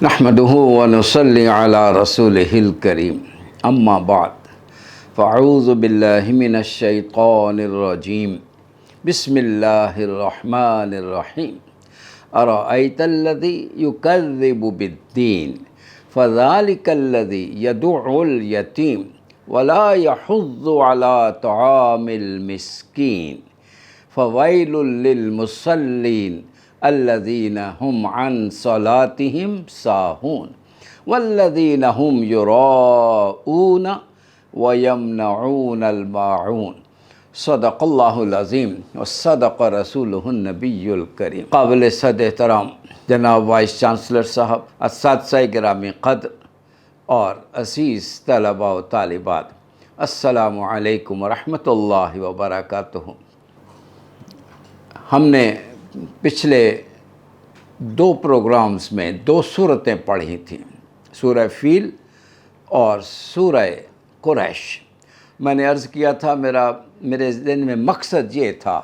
نحمده ونصلي على رسوله الكريم اما بعد فاعوذ بالله من الشيطان الرجيم بسم الله الرحمن الرحيم أرأيت الذي يكذب بالدين فذلك الذي يدع اليتيم ولا يحض على طعام المسكين فويل للمصلين الذين هم عن صلاتهم ساهون والذين هم يراءون ويمنعون الماعون صدق اللہ العظیم وصدق رسولہ النبی الکریم۔ قابل صد احترام جناب وائس چانسلر صاحب، اساتذہ گرامی قدر اور عزیز طلباء و طالبات، السلام علیکم ورحمۃ اللہ وبرکاتہ۔ ہم نے پچھلے دو پروگرامز میں دو صورتیں پڑھی تھیں، سورہ فیل اور سورہ قریش۔ میں نے عرض کیا تھا میرے ذہن میں مقصد یہ تھا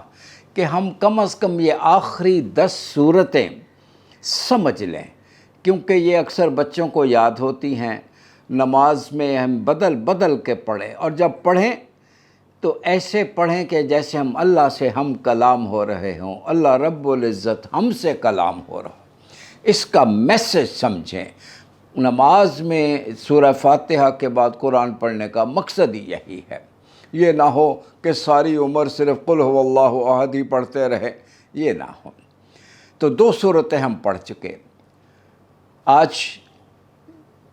کہ ہم کم از کم یہ آخری 10 صورتیں سمجھ لیں، کیونکہ یہ اکثر بچوں کو یاد ہوتی ہیں۔ نماز میں ہم بدل کے پڑھیں، اور جب پڑھیں تو ایسے پڑھیں کہ جیسے ہم اللہ سے ہم کلام ہو رہے ہوں، اللہ رب العزت ہم سے کلام ہو رہا ہو، اس کا میسج سمجھیں۔ نماز میں سورہ فاتحہ کے بعد قرآن پڑھنے کا مقصد ہی یہی ہے، یہ نہ ہو کہ ساری عمر صرف قل هو اللہ احد ہی پڑھتے رہے، یہ نہ ہو۔ تو 2 صورتیں ہم پڑھ چکے، آج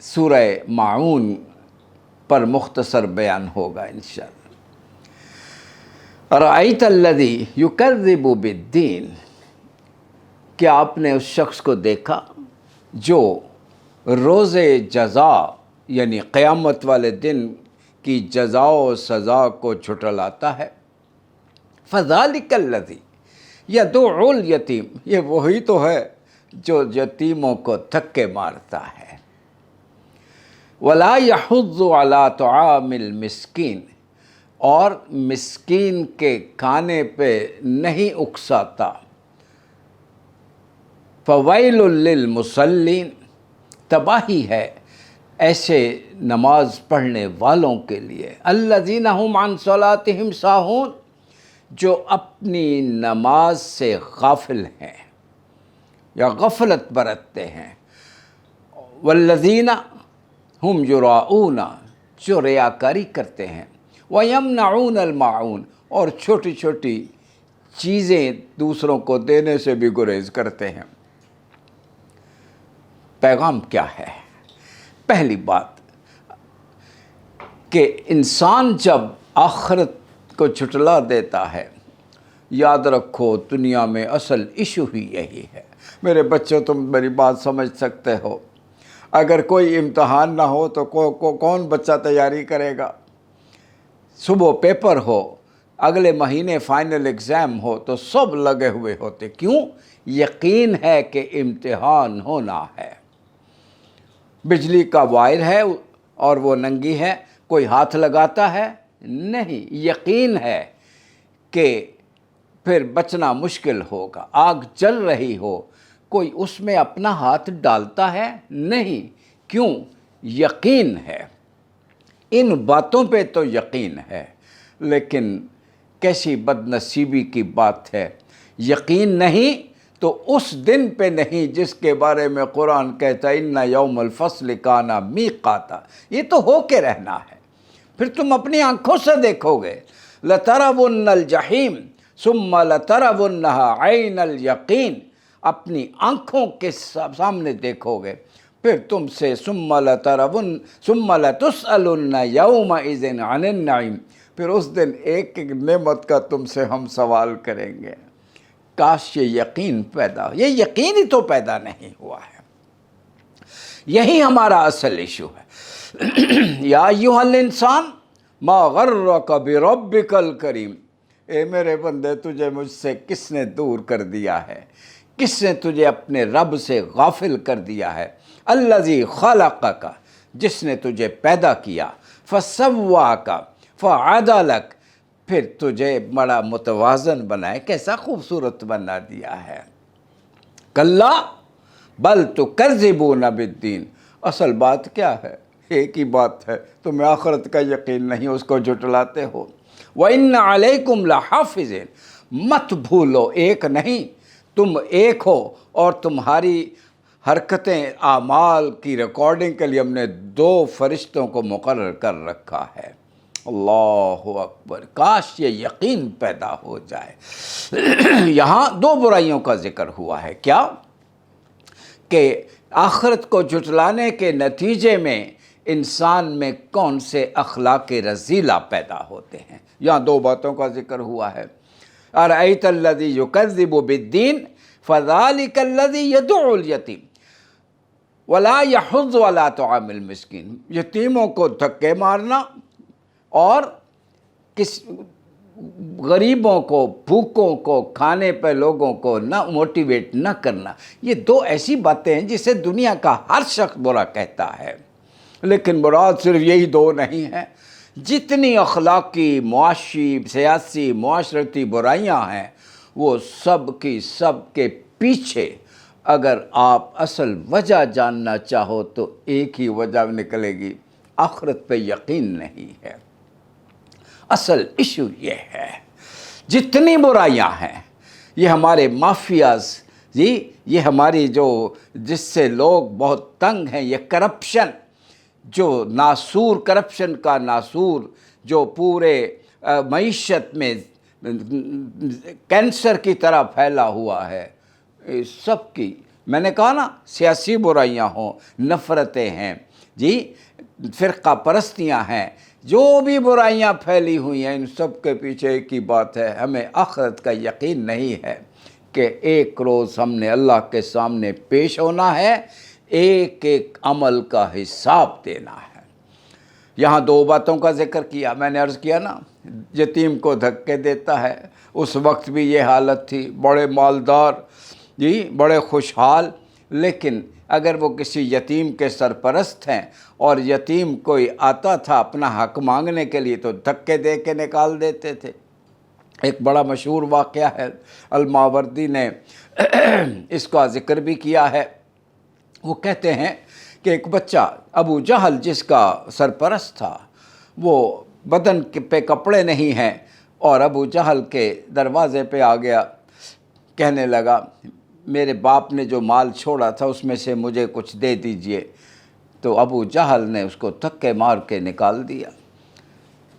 سورہ ماعون پر مختصر بیان ہوگا انشاءاللہ۔ ارأیت الذی یکذب بالدین، کیا آپ نے اس شخص کو دیکھا جو روز جزا یعنی قیامت والے دن کی جزا و سزا کو جھٹلاتا ہے؟ فذلک الذی یدع الیتیم، یہ وہی تو ہے جو یتیموں کو دھکے مارتا ہے۔ ولا یحض علی طعام المسکین، اور مسکین کے کھانے پہ نہیں اکساتا۔ فویل للمصلین، تباہی ہے ایسے نماز پڑھنے والوں کے لیے۔ الذین ھم عن صلاتہم ساہون، جو اپنی نماز سے غافل ہیں یا غفلت برتتے ہیں۔ والذین ھم یراؤون، جو ریاکاری کرتے ہیں۔ وَيَمْنَعُونَ الْمَاعُونَ، اور چھوٹی چھوٹی چیزیں دوسروں کو دینے سے بھی گریز کرتے ہیں۔ پیغام کیا ہے؟ پہلی بات کہ انسان جب آخرت کو جھٹلا دیتا ہے، یاد رکھو دنیا میں اصل ایشو ہی یہی ہے۔ میرے بچوں، تم میری بات سمجھ سکتے ہو، اگر کوئی امتحان نہ ہو تو کون بچہ تیاری کرے گا؟ صبح پیپر ہو، اگلے مہینے فائنل ایگزام ہو تو سب لگے ہوئے ہوتے، کیوں؟ یقین ہے کہ امتحان ہونا ہے۔ بجلی کا وائر ہے اور وہ ننگی ہے، کوئی ہاتھ لگاتا ہے؟ نہیں، یقین ہے کہ پھر بچنا مشکل ہوگا۔ آگ جل رہی ہو، کوئی اس میں اپنا ہاتھ ڈالتا ہے؟ نہیں، کیوں؟ یقین ہے۔ ان باتوں پہ تو یقین ہے، لیکن کیسی بد نصیبی کی بات ہے، یقین نہیں تو اس دن پہ نہیں جس کے بارے میں قرآن کہتا ہے اِنَّ یوم الفصل کان میقاتا، یہ تو ہو کے رہنا ہے۔ پھر تم اپنی آنکھوں سے دیکھو گے، لَتَرَوُنَّ الْجَحِيمَ ثُمَّ لَتَرَوُنَّهَا عَيْنَ الْيَقِينَ، اپنی آنکھوں کے سامنے دیکھو گے، پھر تم سے ثُمَّ لَتُسْأَلُنَّ يَوْمَئِذٍ عَنِ النَّعِيمِ، پھر اس دن ایک ایک نعمت کا تم سے ہم سوال کریں گے۔ کاش یہ یقین پیدا ہو، یہ یقین ہی تو پیدا نہیں ہوا ہے۔ یہی ہمارا اصل ایشو ہے۔ یا ایھا الانسان ما غرک بربک الکریم، اے میرے بندے، تجھے مجھ سے کس نے دور کر دیا ہے؟ کس نے تجھے اپنے رب سے غافل کر دیا ہے؟ الذی خلقک، جس نے تجھے پیدا کیا، فسواک فعدلک، پھر تجھے بڑا متوازن بنائے، کیسا خوبصورت بنا دیا ہے۔ کلا، بل تکذبون بالدین، اصل بات کیا ہے؟ ایک ہی بات ہے، تمہیں آخرت کا یقین نہیں، اس کو جھٹلاتے ہو۔ وَإِنَّ عَلَيْكُمْ لَحَافِظِينَ، مت بھولو، ایک نہیں، تم ایک ہو، اور تمہاری حرکتیں اعمال کی ریکارڈنگ کے لیے ہم نے 2 فرشتوں کو مقرر کر رکھا ہے۔ اللہ اکبر، کاش یہ یقین پیدا ہو جائے۔ یہاں 2 برائیوں کا ذکر ہوا ہے، کیا کہ آخرت کو جھٹلانے کے نتیجے میں انسان میں کون سے اخلاق رذیلہ پیدا ہوتے ہیں۔ یہاں 2 باتوں کا ذکر ہوا ہے۔ ارأیت الذی یکذب بالدین فذلک الذی یدعو الیتیم ولا یحض علی طعام المسکین، یتیموں کو دھکے مارنا اور غریبوں کو، بھوکوں کو کھانے پہ لوگوں کو نہ موٹیویٹ نہ کرنا، یہ 2 ایسی باتیں ہیں جسے دنیا کا ہر شخص برا کہتا ہے، لیکن مراد صرف یہی 2 نہیں ہیں۔ جتنی اخلاقی، معاشی، سیاسی، معاشرتی برائیاں ہیں، وہ سب کی سب کے پیچھے اگر آپ اصل وجہ جاننا چاہو تو ایک ہی وجہ نکلے گی، آخرت پہ یقین نہیں ہے۔ اصل ایشو یہ ہے، جتنی برائیاں ہیں، یہ ہمارے مافیاز، یہ ہماری جس سے لوگ بہت تنگ ہیں، یہ کرپشن، جو ناسور، کرپشن کا ناسور جو پورے معیشت میں کینسر کی طرح پھیلا ہوا ہے، سب کی، میں نے کہا نا، سیاسی برائیاں ہوں، نفرتیں ہیں، فرقہ پرستیاں ہیں، جو بھی برائیاں پھیلی ہوئی ہیں، ان سب کے پیچھے ایک ہی بات ہے، ہمیں آخرت کا یقین نہیں ہے کہ ایک روز ہم نے اللہ کے سامنے پیش ہونا ہے، ایک ایک عمل کا حساب دینا ہے۔ یہاں 2 باتوں کا ذکر کیا، میں نے عرض کیا نا، یتیم کو دھکے دیتا ہے، اس وقت بھی یہ حالت تھی، بڑے مالدار، بڑے خوشحال، لیکن اگر وہ کسی یتیم کے سرپرست ہیں اور یتیم کوئی آتا تھا اپنا حق مانگنے کے لیے تو دھکے دے کے نکال دیتے تھے۔ ایک بڑا مشہور واقعہ ہے، الماوردی نے اس کا ذکر بھی کیا ہے۔ وہ کہتے ہیں کہ ایک بچہ، ابو جہل جس کا سرپرست تھا، وہ بدن پہ کپڑے نہیں ہیں، اور ابو جہل کے دروازے پہ آ گیا، کہنے لگا میرے باپ نے جو مال چھوڑا تھا اس میں سے مجھے کچھ دے دیجئے۔ تو ابو جہل نے اس کو دھکے مار کے نکال دیا۔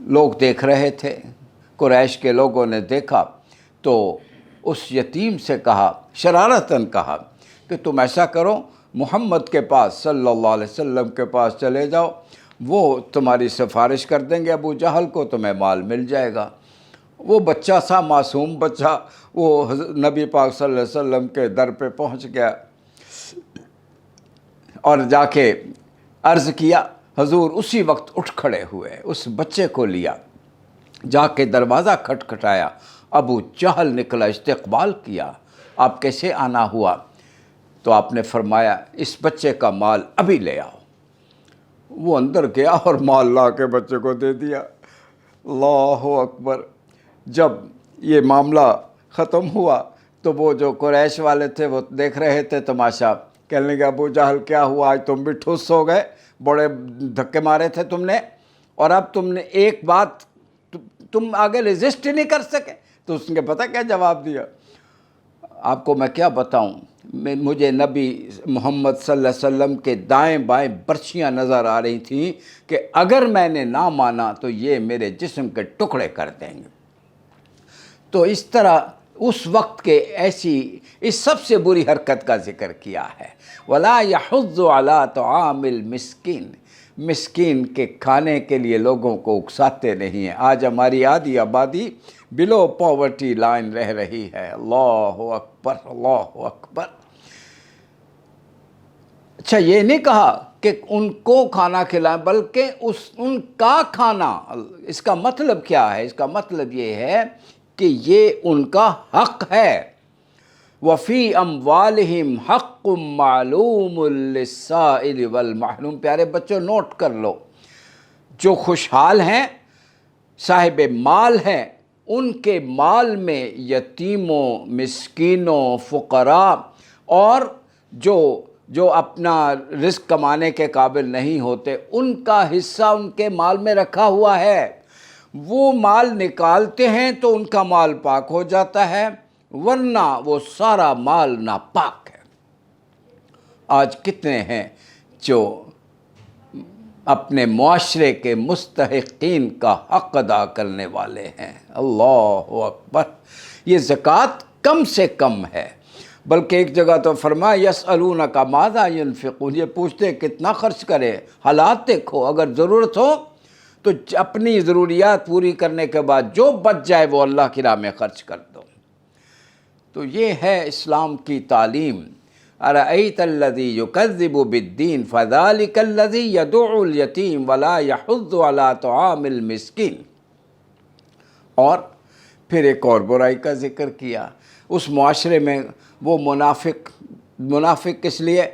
لوگ دیکھ رہے تھے، قریش کے لوگوں نے دیکھا تو اس یتیم سے کہا، شرارتاً کہا کہ تم ایسا کرو، محمد کے پاس صلی اللہ علیہ وسلم کے پاس چلے جاؤ، وہ تمہاری سفارش کر دیں گے ابو جہل کو، تمہیں مال مل جائے گا۔ وہ بچہ سا، معصوم بچہ، وہ نبی پاک صلی اللہ علیہ وسلم کے در پہ پہنچ گیا اور جا کے عرض کیا، حضور اسی وقت اٹھ کھڑے ہوئے، اس بچے کو لیا، جا کے دروازہ کھٹکھٹایا، ابو جہل نکلا، استقبال کیا، آپ کیسے آنا ہوا؟ تو آپ نے فرمایا اس بچے کا مال ابھی لے آؤ۔ وہ اندر گیا اور مال لا کے بچے کو دے دیا۔ اللہ اکبر۔ جب یہ معاملہ ختم ہوا تو وہ جو قریش والے تھے وہ دیکھ رہے تھے تماشا، کہنے لگے ابو جہل کیا ہوا، آج تم بھی ٹھوس ہو گئے، بڑے دھکے مارے تھے تم نے، اور اب تم نے ایک بات تم آگے ریزسٹ ہی نہیں کر سکے۔ تو اس نے پتہ کیا جواب دیا؟ آپ کو میں کیا بتاؤں، مجھے نبی محمد صلی اللہ علیہ وسلم کے دائیں بائیں برچیاں نظر آ رہی تھیں کہ اگر میں نے نہ مانا تو یہ میرے جسم کے ٹکڑے کر دیں گے۔ تو اس طرح اس وقت کے ایسی اس سب سے بری حرکت کا ذکر کیا ہے، وَلَا يَحُضُّ عَلَىٰ طَعَامِ الْمِسْكِينِ، مسکین کے کھانے کے لیے لوگوں کو اکساتے نہیں ہیں۔ آج ہماری آدھی آبادی بلو پاورٹی لائن رہ رہی ہے۔ اللہ اکبر، اللہ اکبر۔ اچھا، یہ نہیں کہا کہ ان کو کھانا کھلائیں، بلکہ ان کا کھانا۔ اس کا مطلب کیا ہے؟ اس کا مطلب یہ ہے کہ یہ ان کا حق ہے۔ وَفِي أَمْوَالِهِمْ حَقٌّ مَّعْلُومٌ لِلسَّائِلِ وَالْمَحْرُومِ۔ پیارے بچوں نوٹ کر لو، جو خوشحال ہیں، صاحب مال ہیں، ان کے مال میں یتیموں، مسکینوں، فقراء اور جو جو اپنا رزق کمانے کے قابل نہیں ہوتے، ان کا حصہ ان کے مال میں رکھا ہوا ہے، وہ مال نکالتے ہیں تو ان کا مال پاک ہو جاتا ہے، ورنہ وہ سارا مال ناپاک ہے۔ آج کتنے ہیں جو اپنے معاشرے کے مستحقین کا حق ادا کرنے والے ہیں؟ اللہ اکبر! یہ زکوٰۃ کم سے کم ہے، بلکہ ایک جگہ تو فرمایا یسألونک ماذا ینفقون، یہ پوچھتے ہیں کتنا خرچ کرے۔ حالات دیکھو، اگر ضرورت ہو تو اپنی ضروریات پوری کرنے کے بعد جو بچ جائے وہ اللہ کی راہ میں خرچ کر دو۔ تو یہ ہے اسلام کی تعلیم۔ ارأیت الذی یکذب بالدین فذلک الذی یدع الیتیم ولا یحض علی طعام المسکین۔ اور پھر ایک اور برائی کا ذکر کیا، اس معاشرے میں وہ منافق اس لیے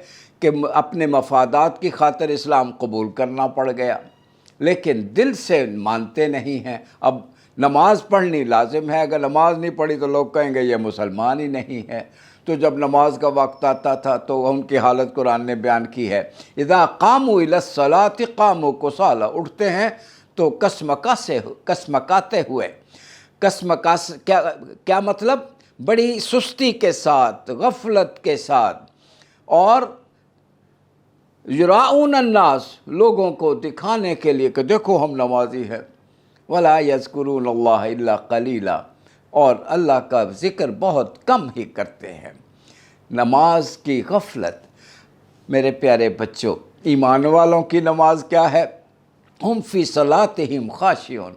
کہ اپنے مفادات کی خاطر اسلام قبول کرنا پڑ گیا، لیکن دل سے مانتے نہیں ہیں۔ اب نماز پڑھنی لازم ہے، اگر نماز نہیں پڑھی تو لوگ کہیں گے یہ مسلمان ہی نہیں ہے۔ تو جب نماز کا وقت آتا تھا تو ان کی حالت قرآن نے بیان کی ہے، اذا قاموا الی الصلاۃ قاموا کسالی، اٹھتے ہیں تو کسمکاتے ہوئے۔ کیا مطلب؟ بڑی سستی کے ساتھ، غفلت کے ساتھ، اور یراؤن الناس، لوگوں کو دکھانے کے لیے کہ دیکھو ہم نمازی ہیں، ولا یذکرون اللہ الا قلیلا، اور اللہ کا ذکر بہت کم ہی کرتے ہیں۔ نماز کی غفلت۔ میرے پیارے بچوں، ایمان والوں کی نماز کیا ہے؟ ہم فی صلاتہم خاشعون،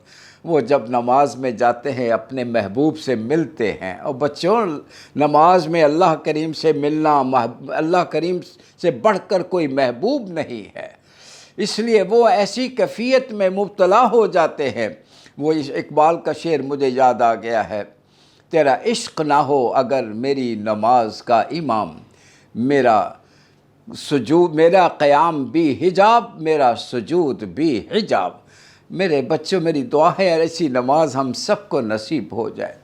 وہ جب نماز میں جاتے ہیں اپنے محبوب سے ملتے ہیں۔ اور بچوں، نماز میں اللہ کریم سے ملنا، اللہ کریم سے بڑھ کر کوئی محبوب نہیں ہے، اس لیے وہ ایسی کیفیت میں مبتلا ہو جاتے ہیں۔ وہ اقبال کا شعر مجھے یاد آ گیا ہے، تیرا عشق نہ ہو اگر میری نماز کا امام، میرا قیام بھی حجاب، میرا سجود بھی حجاب۔ میرے بچوں، میری دعا ہے ایسی نماز ہم سب کو نصیب ہو جائے۔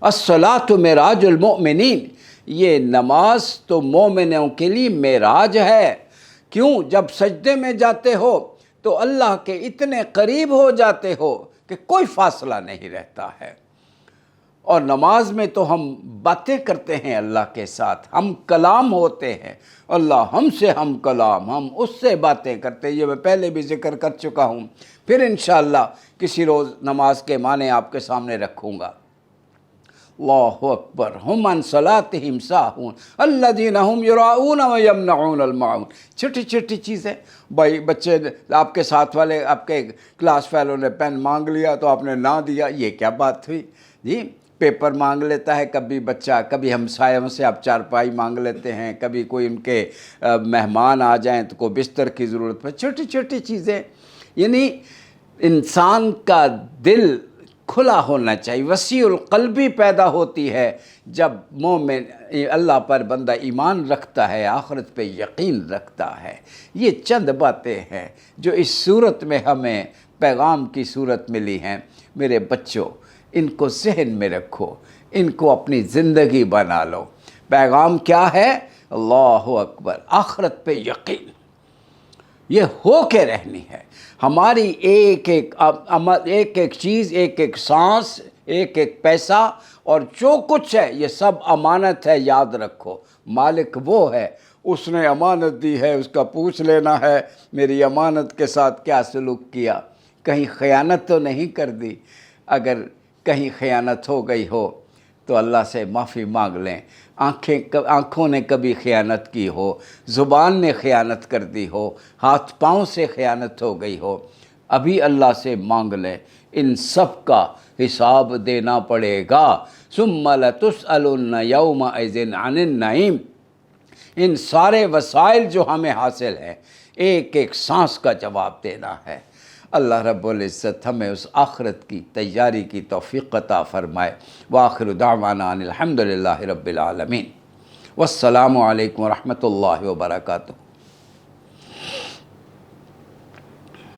الصلاۃ معراج المؤمنین، یہ نماز تو مومنوں کے لیے معراج ہے۔ کیوں؟ جب سجدے میں جاتے ہو تو اللہ کے اتنے قریب ہو جاتے ہو کہ کوئی فاصلہ نہیں رہتا ہے، اور نماز میں تو ہم باتیں کرتے ہیں اللہ کے ساتھ، ہم کلام ہوتے ہیں، اللہ ہم سے ہم کلام، ہم اس سے باتیں کرتے ہیں۔ یہ میں پہلے بھی ذکر کر چکا ہوں، پھر انشاءاللہ کسی روز نماز کے معنی آپ کے سامنے رکھوں گا۔ اللہ اکبر! ہم عن صلاتہم ساہون الذین ہم یراؤون ویمنعون الماعون۔ چھوٹی چھوٹی چیزیں، بھائی بچے، آپ کے ساتھ والے، آپ کے کلاس فیلو نے پین مانگ لیا تو آپ نے نہ دیا، یہ کیا بات ہوئی جی؟ پیپر مانگ لیتا ہے کبھی بچہ، کبھی ہمسایوں سے آپ چارپائی مانگ لیتے ہیں، کبھی کوئی ان کے مہمان آ جائیں تو کوئی بستر کی ضرورت پڑے، چھوٹی چھوٹی چیزیں۔ یعنی انسان کا دل کھلا ہونا چاہیے، وسیع القلبی پیدا ہوتی ہے جب مومن اللہ پر بندہ ایمان رکھتا ہے، آخرت پہ یقین رکھتا ہے۔ یہ چند باتیں ہیں جو اس صورت میں ہمیں پیغام کی صورت ملی ہیں۔ میرے بچوں، ان کو ذہن میں رکھو، ان کو اپنی زندگی بنا لو۔ پیغام کیا ہے؟ اللہ اکبر! آخرت پہ یقین، یہ ہو کے رہنی ہے۔ ہماری ایک ایک عمل، ایک ایک چیز، ایک ایک سانس، ایک ایک پیسہ اور جو کچھ ہے یہ سب امانت ہے، یاد رکھو۔ مالک وہ ہے، اس نے امانت دی ہے، اس کا پوچھ لینا ہے میری امانت کے ساتھ کیا سلوک کیا، کہیں خیانت تو نہیں کر دی۔ اگر کہیں خیانت ہو گئی ہو تو اللہ سے معافی مانگ لیں۔ آنکھوں نے کبھی خیانت کی ہو، زبان نے خیانت کر دی ہو، ہاتھ پاؤں سے خیانت ہو گئی ہو، ابھی اللہ سے مانگ لیں، ان سب کا حساب دینا پڑے گا۔ ثم لتسألن یومئذ عن النعیم۔ ان سارے وسائل جو ہمیں حاصل ہیں، ایک ایک سانس کا جواب دینا ہے۔ اللہ رب العزت ہمیں اس آخرت کی تیاری کی توفیق عطا فرمائے۔ وآخر دعوانا ان الحمد للہ رب العالمین۔ والسلام علیکم ورحمۃ اللہ وبرکاتہ۔